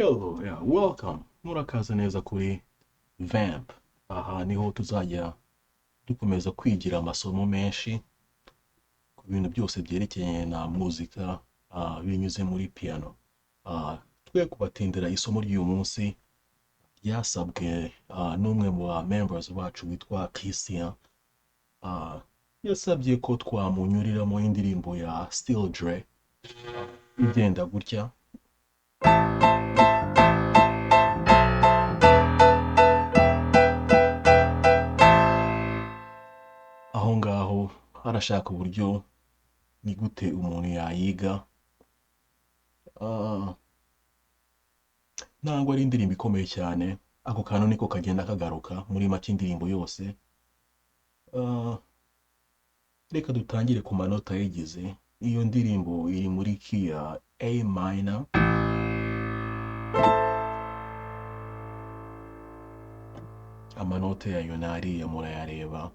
Hello, yeah, welcome. Murakaza neza kuri Vamp. Aha niho tuzajya dukomeza kwigira amasomo menshi ku bintu byose byerekeye na muzika binyuze muri piano. Twe kubatindira isomo ry'uyu munsi ryasabwe n'umwe mu ba members bacu witwa Christian. Yasabye ko twamunyuriramo indirimbo ya Still Dre igenda gutya. Aho ngaho arashaka uburyo ni gute umuntu yayiga. Ntabwo ari indirimbo ikomeye cyane, ako kantu niko kagenda kagaruka muri make indirimbo yose. Reka dutangire ku manota yigize. Iyo ndirimbo iri muri key ya A minor, amanota yayo nariya murayareba.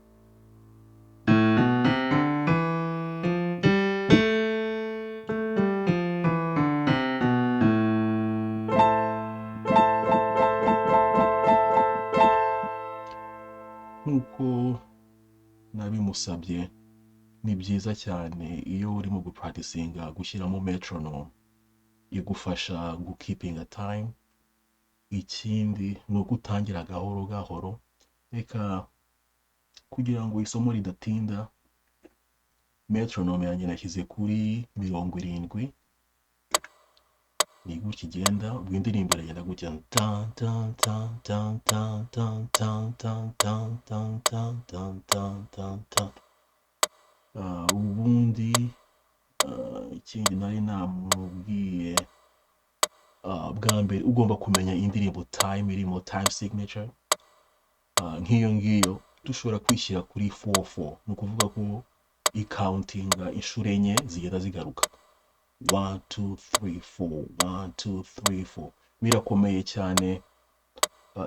Nk'uko nabimusabye, ni byiza cyane iyo urimo gupracticinga gushyiramo metronome igufasha gukipinga time. Ikindi ni uko utangira gahoro gahoro, reka kugira ngo isomo ridatinda metronome yanjye nashyize kuri 70. ni gutya igenda. Ubwo indirimbo iragenda gutya tan tan tan tan tan tan tan tan tan tan tan tan tan tan tan. Ubundi ikindi nari namubwiye, bwa mbere ugomba kumenya indirimbo time irimo time signature. Nk'iyo ngiyo dushobora kwishyira kuri 4/4, ni ukuvuga ko ikauntinga inshuro enye zigenda zigaruka 1 2 3 4 1 2 3 4. Birakomeye cyane.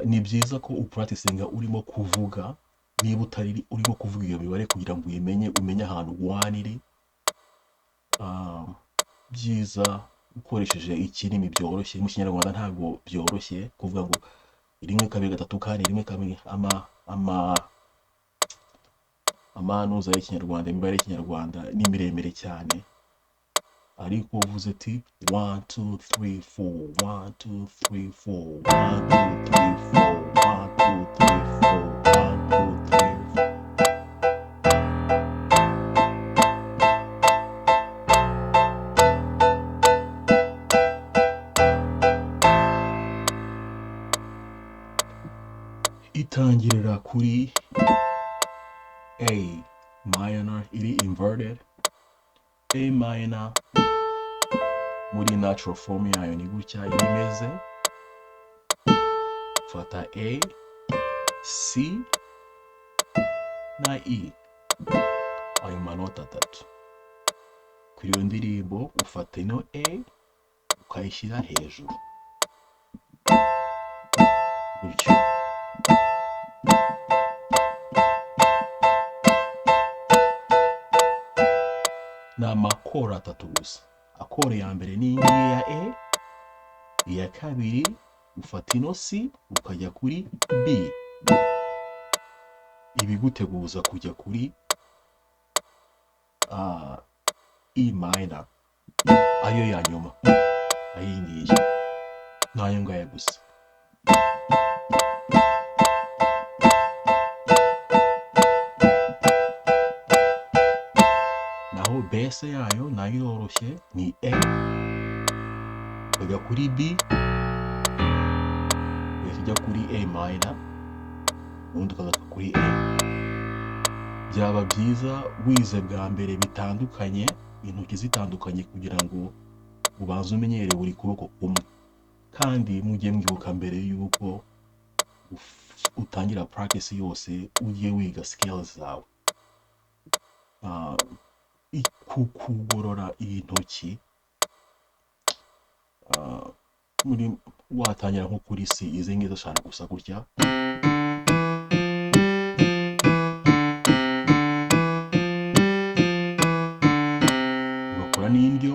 Ni byiza ko upracticinga urimo kuvuga, niba utari urimo kuvuga iyo mibare kugira ngo umenye ahantu 1 iri. Byiza ukoresheje ikirimi byoroshye. Mu kinyarwanda ntabwo byoroshye kuvuga ngo 1 2 3 4 1 2 amanuza y'ikinyarwanda, imibare y'ikinyarwanda ni miremire cyane. Ariko uvuze ati 1 2 3 4 1 2 3 4 1 2 3 4 1 2 3 4 1 2 3 4. Itangirira kuri A minor iri inverted. A minor muri natural form yayo ni gutya imeze. Fata A, C na E, ayo manota 3. Kuri iyo ndirimbo ufata ino A ukayishyira hejuru gutyo. Ni amakoro 3 gusa. Akoro ya mbere ni iyi ya A, iya kabiri ufata ino C ukajya kuri B. Ibiguteguza kujya kuri E minor, ayo ya nyuma, ayi ngiyi nayo ngaya gusa. Naho base yayo nayo yoroshye, ni A ukajya kuri B ukajya kuri A minor, ubundi ukagaruka kuri A. Byaba byiza wize bwa mbere bitandukanye, intoki zitandukanye, kugira ngo ubanze umenyere buri kuboko kumwe, kandi mujye mwibuka mbere yuko utangira practice yose ujye wiga skills zawe. Kugorora intoki, muri watangira nko kuri C, izi ngizo eshanu gusa gutya. Ugakora n'indyo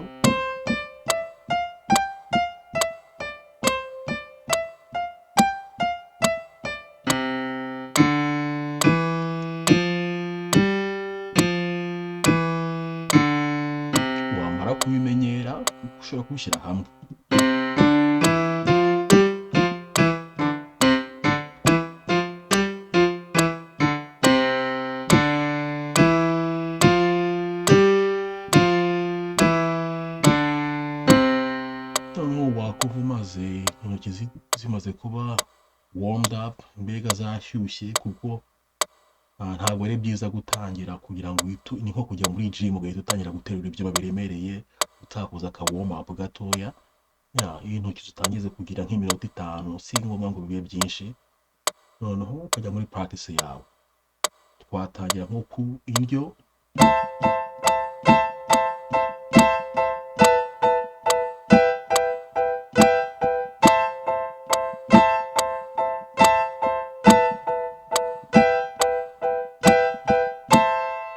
ushobora kubishyira hamwe. Noneho wakuva umaze intoki zimaze kuba warmed up, mbega zashyushye, kuko ntabwo ari byiza gutangira kugira ngo ni nko kujya muri gym ugahita utangira guterura ibyuma biremereye utakoze aka warm up gatoya. Iyo intoki zitangize kugira nk'iminota 5, si ngombwa ngo bibe byinshi, noneho ukajya muri practice yawe. Twatangira nko ku indyo,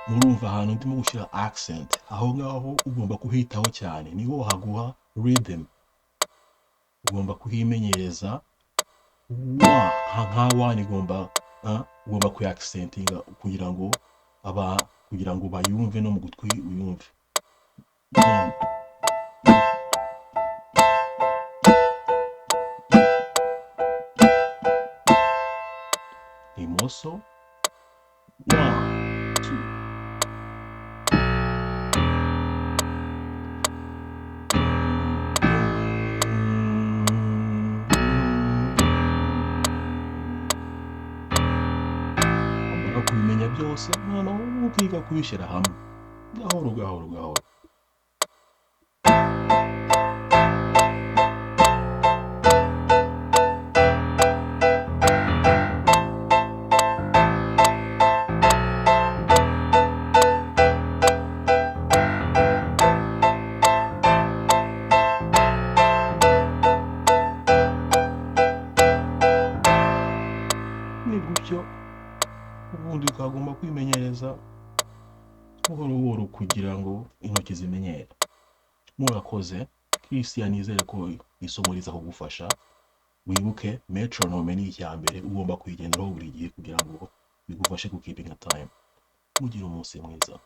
murumva ahantu ndimo gushyira accent, aho ngaho ugomba kuhitaho cyane, niho haguha rhythm. Ugomba kuhimenyereza nka one, ugomba kuyaaccentinga kugira ngo bayumve no mu gutwi uyumve. Imoso 1 2. Kubimenya byose, noneho ukiga kubishyira hamwe gahoro gahoro gahoro. Ni gutyo ubundi ukagomba kwimenyereza buhoro buhoro kugira ngo intoki zimenyere. Murakoze. Christian, nizere ko isomo riza kugufasha. Wibuke metronome ni icya mbere, ugomba kuyigenderaho buri gihe kugira ngo bigufashe ku keeping time. Mugire umunsi mwiza.